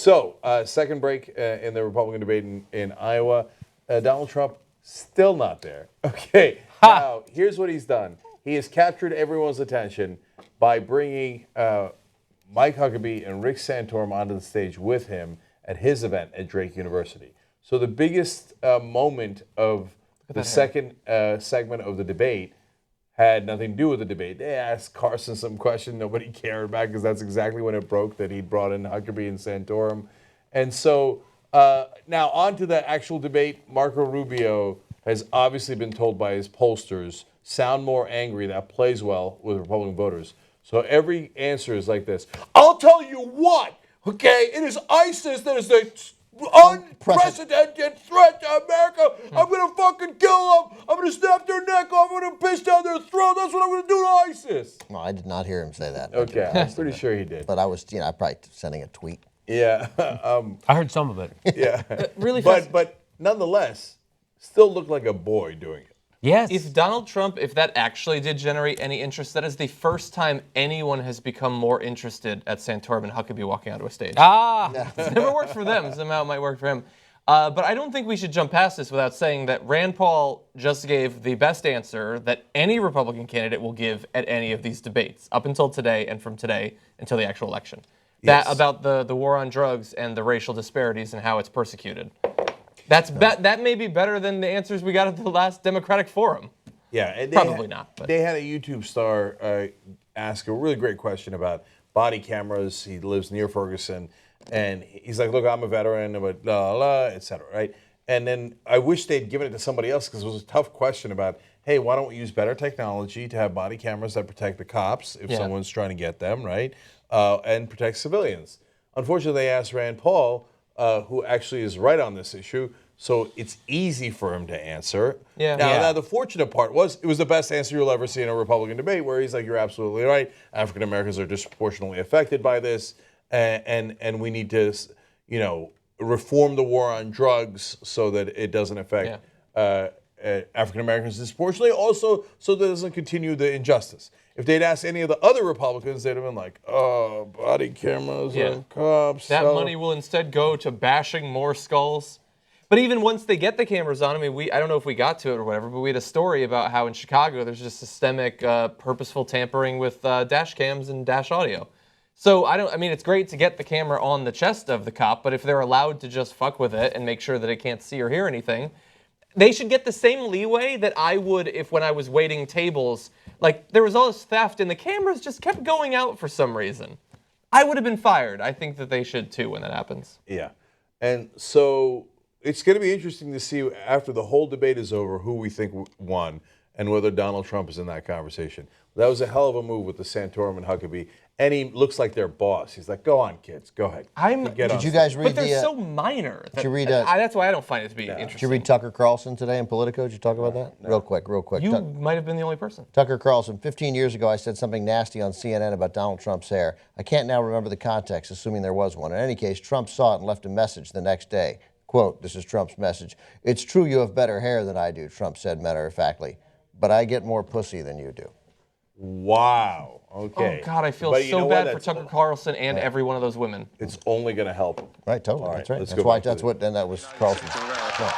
So, second break in the Republican debate in Iowa. Donald Trump still not there. Okay, now here's what he's done. He has captured everyone's attention by bringing Mike Huckabee and Rick Santorum onto the stage with him at his event at Drake University. So the biggest moment of the second segment of the debate had nothing to do with the debate. They asked Carlson some question nobody cared about because that's exactly when it broke that he'd brought in Huckabee and Santorum. And so now on to the actual debate. Marco Rubio has obviously been told by his pollsters, sound more angry. That plays well with Republican voters. So every answer is like this. I'll tell you what, okay? It is ISIS that is the unprecedented threat to America. I'm going to fucking kill them. I'm going to snap their neck off. I'm going to piss down their throat. That's what I'm going to do to ISIS. No, I did not hear him say that. Okay, I'm pretty sure he did. But I was, I probably sending a tweet. Yeah. I heard some of it. Yeah. Really but nonetheless, still looked like a boy doing it. Yes. If Donald Trump, if that actually did generate any interest, that is the first time anyone has become more interested at Santorum and Huckabee walking onto a stage. It's never worked for them. Somehow it might work for him. But I don't think we should jump past this without saying that Rand Paul just gave the best answer that any Republican candidate will give at any of these debates, up until today and from today until the actual election. Yes. That about the war on drugs and the racial disparities and how it's persecuted. That may be better than the answers we got at the last Democratic Forum. Yeah, and probably not. But they had a YouTube star ask a really great question about body cameras. He lives near Ferguson, and he's like, "Look, I'm a veteran, but la la, et cetera, right?" And then I wish they'd given it to somebody else because it was a tough question about, hey, why don't we use better technology to have body cameras that protect the cops if someone's trying to get them, right, and protect civilians. Unfortunately, they asked Rand Paul, who actually is right on this issue, so it's easy for him to answer. Now, the fortunate part was it was the best answer you'll ever see in a Republican debate, where he's like, "You're absolutely right. African Americans are disproportionately affected by this, and we need to, reform the war on drugs so that it doesn't affect African Americans disproportionately. Also, so that it doesn't continue the injustice." If they'd asked any of the other Republicans, they'd have been like, "Oh, body cameras and cops." That money will instead go to bashing more skulls. But even once they get the cameras on, I mean, I don't know if we got to it or whatever, but we had a story about how in Chicago there's just systemic, purposeful tampering with dash cams and dash audio. So I mean, it's great to get the camera on the chest of the cop, but if they're allowed to just fuck with it and make sure that it can't see or hear anything, they should get the same leeway that I would if when I was waiting tables, like there was all this theft and the cameras just kept going out for some reason. I would have been fired. I think that they should too when that happens. Yeah. And so it's going to be interesting to see after the whole debate is over who we think won and whether Donald Trump is in that conversation. That was a hell of a move with the Santorum and Huckabee. And he looks like their boss. He's like, "Go on, kids, go ahead." Did you guys read But they're so minor. Did you read? That's why I don't find it to be interesting. Did you read Tucker Carlson today in Politico? Did you talk about that? No. Real quick. You might have been the only person. Tucker Carlson, 15 years ago, I said something nasty on CNN about Donald Trump's hair. I can't now remember the context, assuming there was one. In any case, Trump saw it and left a message the next day. Quote, this is Trump's message. "It's true you have better hair than I do," Trump said matter-of-factly, "but I get more pussy than you do." Wow. Okay. Oh, God, I feel so bad for Tucker Carlson and every one of those women. It's only going to help him. Right, totally. All that's right. let's That's go why. back to That's the- what. And that was Carlson's. Yeah.